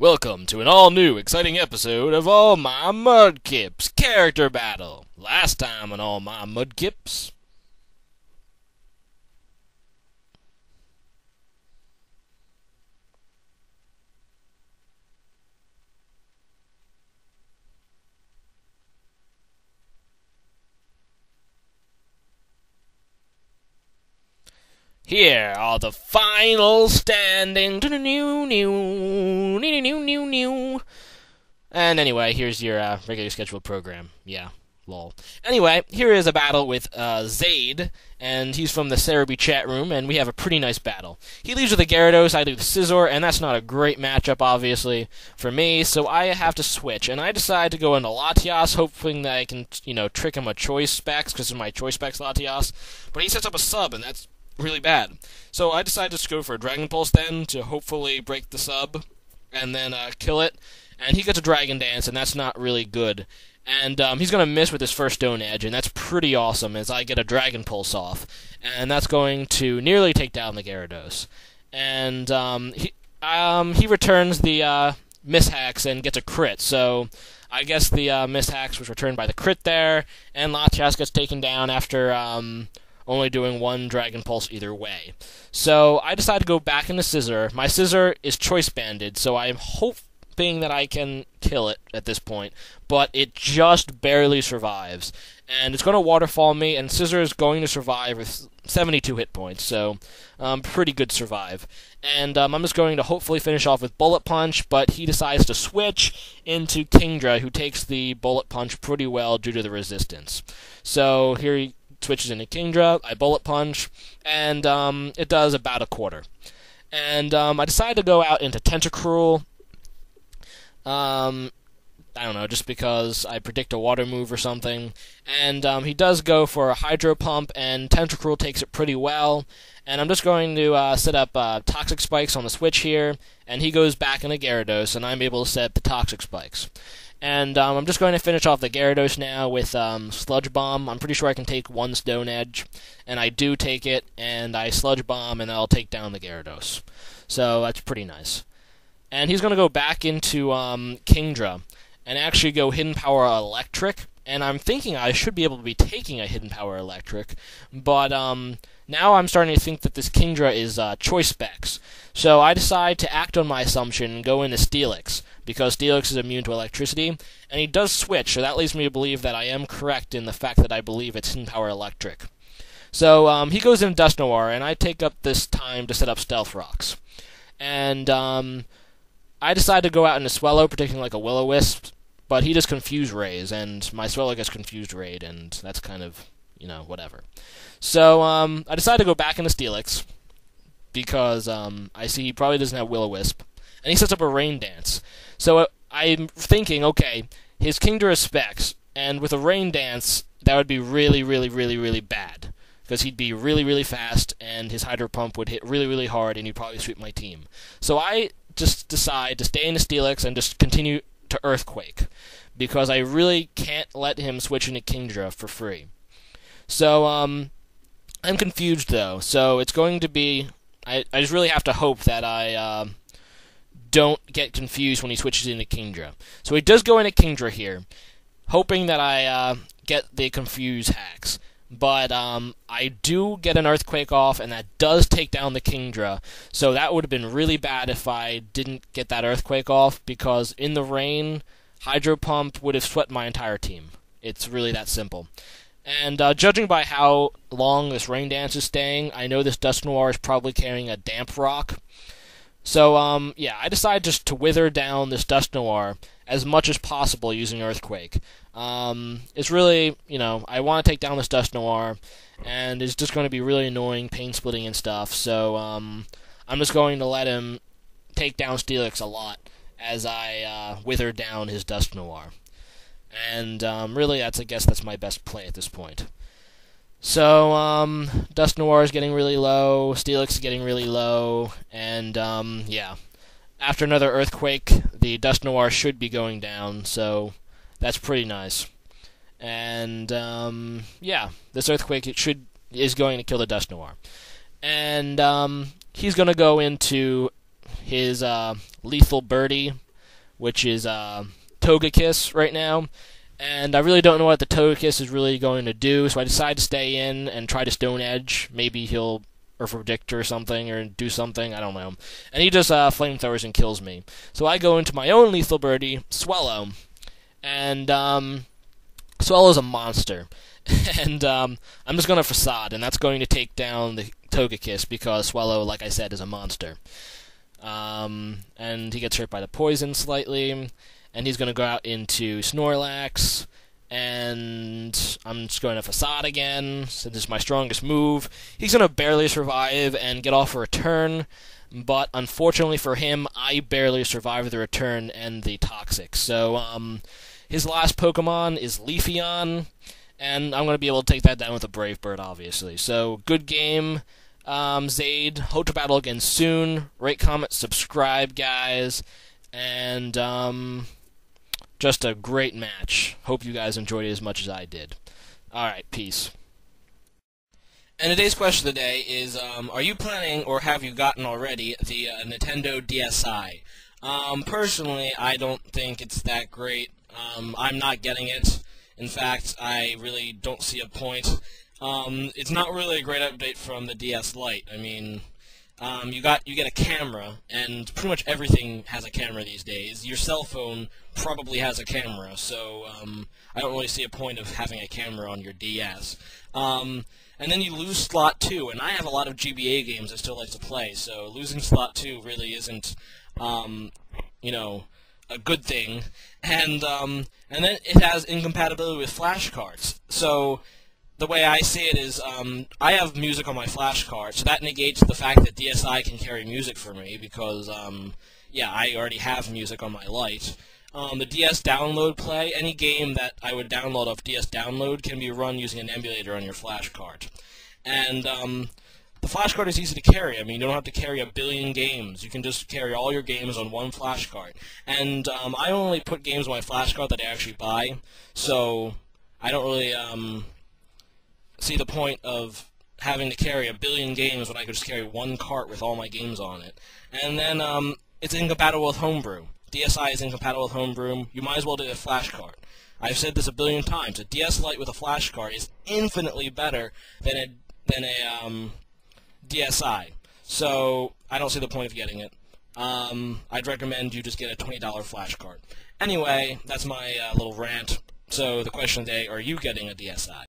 Welcome to an all-new, exciting episode of All My Mudkips Character Battle. Last time on All My Mudkips. Here are the final standing. And anyway, here's your regular scheduled program. Yeah, lol. Anyway, here is a battle with Zaid, and he's from the Serebii chat room, and we have a pretty nice battle. He leaves with a Gyarados, I leave with Scizor, and that's not a great matchup, obviously, for me, so I have to switch. And I decide to go into Latias, hoping that I can, trick him with choice specs, because of my choice specs Latias. But he sets up a sub, and that's really bad. So I decided to go for a Dragon Pulse then, to hopefully break the sub, and then kill it. And he gets a Dragon Dance, and that's not really good. And he's going to miss with his first Stone Edge, and that's pretty awesome, as I get a Dragon Pulse off. And that's going to nearly take down the Gyarados. And he returns the Mishax and gets a crit, so I guess the Mishax was returned by the crit there, and Latias gets taken down after only doing one Dragon Pulse either way. So I decide to go back into Scizor. My Scizor is choice banded, so I'm hoping that I can kill it at this point, but it just barely survives. And it's going to waterfall me, and Scizor is going to survive with 72 hit points, so pretty good survive. And I'm just going to hopefully finish off with Bullet Punch, but he decides to switch into Kingdra, who takes the Bullet Punch pretty well due to the resistance. So here he switches into Kingdra, I Bullet Punch, and it does about a quarter. And I decided to go out into Tentacruel. I don't know, just because I predict a water move or something. And he does go for a Hydro Pump, and Tentacruel takes it pretty well. And I'm just going to set up Toxic Spikes on the switch here, and he goes back into Gyarados, and I'm able to set up the Toxic Spikes. And I'm just going to finish off the Gyarados now with Sludge Bomb. I'm pretty sure I can take one Stone Edge, and I do take it, and I Sludge Bomb, and I'll take down the Gyarados. So that's pretty nice. And he's going to go back into Kingdra, and actually go Hidden Power Electric, and I'm thinking I should be able to be taking a Hidden Power Electric, but now I'm starting to think that this Kingdra is choice specs. So I decide to act on my assumption and go into Steelix, because Steelix is immune to electricity, and he does switch, so that leads me to believe that I am correct in the fact that I believe it's Hidden Power Electric. So he goes into Dusknoir, and I take up this time to set up Stealth Rocks. And I decide to go out into Swellow, predicting like a Will-O-Wisp, but he just Confuse Rays, and my Swellow gets Confused Rayed, and that's kind of, whatever. So I decide to go back into Steelix, because I see he probably doesn't have Will-O-Wisp, and he sets up a Rain Dance. So I'm thinking, okay, his Kingdra is specs, and with a Rain Dance, that would be really, really, really, really bad, because he'd be really, really fast, and his Hydro Pump would hit really, really hard, and he'd probably sweep my team. So I just decide to stay in the Steelix and just continue to Earthquake, because I really can't let him switch into Kingdra for free. So I'm confused though, so it's going to be, I just really have to hope that I don't get confused when he switches into Kingdra. So he does go into Kingdra here, hoping that I get the Confuse hacks. But I do get an Earthquake off, and that does take down the Kingdra. So that would have been really bad if I didn't get that Earthquake off, because in the rain, Hydro Pump would have swept my entire team. It's really that simple. And judging by how long this Rain Dance is staying, I know this Dusknoir is probably carrying a Damp Rock. So, yeah, I decide just to wither down this Dusknoir as much as possible using Earthquake. It's really, I want to take down this Dusknoir, and it's just going to be really annoying, pain-splitting and stuff, so I'm just going to let him take down Steelix a lot as I wither down his Dusknoir. And really, I guess that's my best play at this point. So, Dusknoir is getting really low, Steelix is getting really low, and, yeah. After another Earthquake, the Dusknoir should be going down, so that's pretty nice. And, yeah, this Earthquake is going to kill the Dusknoir. And, he's going to go into his Lethal Birdie, which is Togekiss right now. And I really don't know what the Togekiss is really going to do, so I decide to stay in and try to Stone Edge. Maybe he'll predict or something, or do something, I don't know. And he just flamethrowers and kills me. So I go into my own lethal birdie, Swellow. And Swellow's a monster. And I'm just going to Facade, and that's going to take down the Togekiss, because Swellow, like I said, is a monster. And he gets hurt by the poison slightly, and he's going to go out into Snorlax, and I'm just going to Facade again, so this is my strongest move. He's going to barely survive and get off for a turn, but unfortunately for him, I barely survive the return and the Toxic. So, his last Pokemon is Leafeon, and I'm going to be able to take that down with a Brave Bird, obviously. So, good game, Zaid. Hope to battle again soon. Rate, comment, subscribe, guys. And, just a great match. Hope you guys enjoyed it as much as I did. Alright, peace. And today's question of the day is, are you planning, or have you gotten already, the Nintendo DSi? Personally, I don't think it's that great. I'm not getting it. In fact, I really don't see a point. It's not really a great update from the DS Lite. I mean, you get a camera, and pretty much everything has a camera these days. Your cell phone probably has a camera, so I don't really see a point of having a camera on your DS. And then you lose Slot 2, and I have a lot of GBA games I still like to play, so losing Slot 2 really isn't, you know, a good thing. And then it has incompatibility with flashcards. So the way I see it is, I have music on my flash card, so that negates the fact that DSi can carry music for me, because, yeah, I already have music on my Lite. The DS Download Play, any game that I would download off DS Download can be run using an emulator on your flash card. And, the flash card is easy to carry. I mean, you don't have to carry a billion games. You can just carry all your games on one flash card. And, I only put games on my flash card that I actually buy, so I don't really, see the point of having to carry a billion games when I could just carry one cart with all my games on it. And then, it's incompatible with Homebrew. DSi is incompatible with Homebrew. You might as well do a flash card. I've said this a billion times. A DS Lite with a flash card is infinitely better than a DSi. So, I don't see the point of getting it. I'd recommend you just get a $20 flash card. Anyway, that's my little rant. So, the question today, are you getting a DSi?